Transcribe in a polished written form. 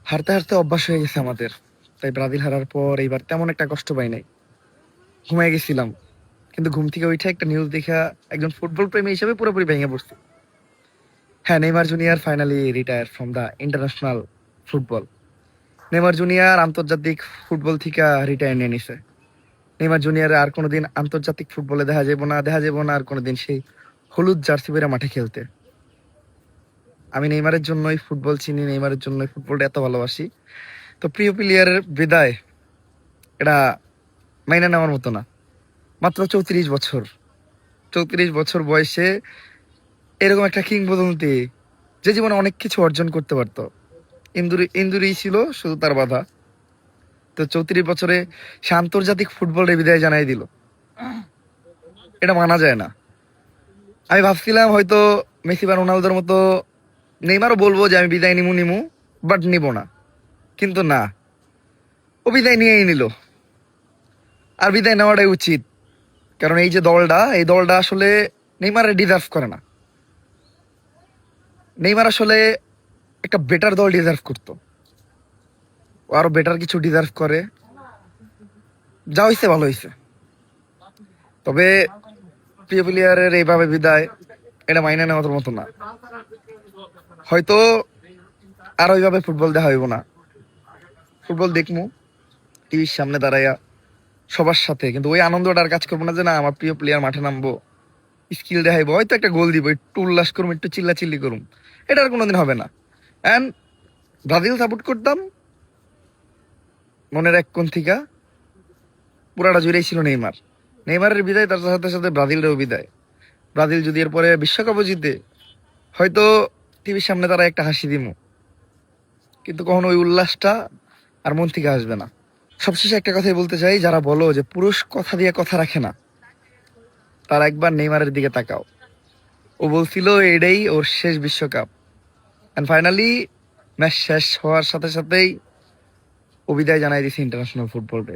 হারতে হারতে অভ্যাস হয়ে গেছে আমাদের, তাই ব্রাজিল হারার পর এইবার তেমন একটা কষ্ট পাই নাই। ঘুমিয়ে গেছিলাম, কিন্তু ঘুম থেকে উঠে একটা নিউজ দেখা একজন ফুটবল প্রেমী হিসেবে পুরোপুরি ভেঙে পড়ছি। হ্যাঁ, Neymar junior finally retire from the international football. Neymar junior আন্তর্জাতিক ফুটবল থেকে রিটায়ার নিয়ে নিছে। নেইমার জুনিয়র আর কোনোদিন আন্তর্জাতিক ফুটবলে দেখা যাবো না আর কোনোদিন সেই হলুদ জার্সি পরে মাঠে খেলতে। আমি নেইমারের জন্যই ফুটবল চিনি, নেইমারের জন্যই ফুটবলটা এত ভালোবাসি। তো প্রিয় প্লেয়ারের বিদায়, এটা মাইনা নেওয়ার মতো না। মাত্র 34 বছর, 34 বছর বয়সে এরকম একটা কিংবদন্তি, যে জীবনে অনেক কিছু অর্জন করতে পারতো। ইন্দুরি ছিল শুধু তার বাধা। তো 34 বছরে সে আন্তর্জাতিক ফুটবলের বিদায় জানাই দিল, এটা মানা যায় না। আমি ভাবছিলাম হয়তো মেসি বা রোনালদোর মতো নেইমারও বলবো যে আমি বিদায় নিমু, বাট নিব না। কিন্তু না, ও বিদায় নিয়েই নিল। আর বিদায় নেওয়াটাই উচিত, কারণ এই দলটা আসলে নেইমারের ডিজার্ভ করে না। নেইমার আসলে একটা বেটার দল ডিজার্ভ করতো, ও আরো বেটার কিছু ডিজার্ভ করে। যা হয়েছে ভালো হয়েছে, তবে প্রিয় প্লেয়ারের এইভাবে বিদায়, এটা মাইনে নেওয়ার মতো না। হয়তো আর ওইভাবে ফুটবল দেখা হইব না। ফুটবল দেখমু টিভির সামনে দাঁড়াইয়া সবার সাথে, কিন্তু ওই আনন্দটা আর কাজ করবো না যে না আমার প্রিয় প্লেয়ার মাঠে নামবো, স্কিল দেখাইবো, হয়তো একটা গোল দিব, একটু উল্লাস করুম, একটু চিল্লাচিল্লি করুম। এটা আর কোনোদিন হবে না। অ্যান্ড ব্রাজিল সাপোর্ট করতাম মনের এক কোণ থেকে, পুরাটা জুড়েই ছিল নেইমার। নেইমারের বিদায়, তার সাথে সাথে ব্রাজিলেরও বিদায়। ব্রাজিল যদি এরপরে বিশ্বকাপও জিতে, হয়তো টিভির সামনে তারা একটা হাসি দিমু, কিন্তু কখনো ওই উল্লাসটা আর মন থেকে আসবে না। সবশেষে একটা কথাই বলতে চাই, যারা বলো যে পুরুষ কথা দিয়ে কথা রাখে না, তারা একবার নেইমারের দিকে তাকাও। ও বলছিল এটাই ওর শেষ বিশ্বকাপ, এন্ড ফাইনালি ম্যাচ শেষ হওয়ার সাথে সাথেই ও বিদায় জানাই দিছে ইন্টারন্যাশনাল ফুটবলে।